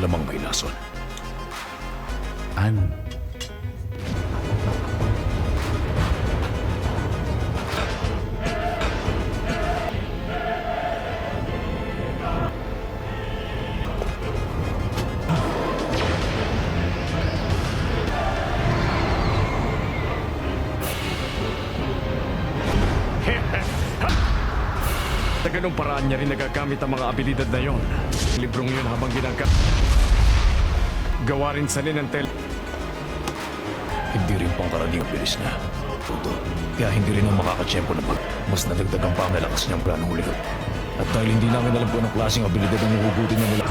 malamang may lason. An? Sa ganung paraan niya rin nagagamit ang mga abilidad na yon. Librong yun habang gawa rin sa Ninantel. Hindi rin pangkaraniwang bilis na. Todo. Kaya hindi rin ang makakatsyempo na mas nadagdagan pa ang nalakas niyang planong huli. At dahil hindi namin alam kung anong klaseng abilidad ang huhugutin niya nila,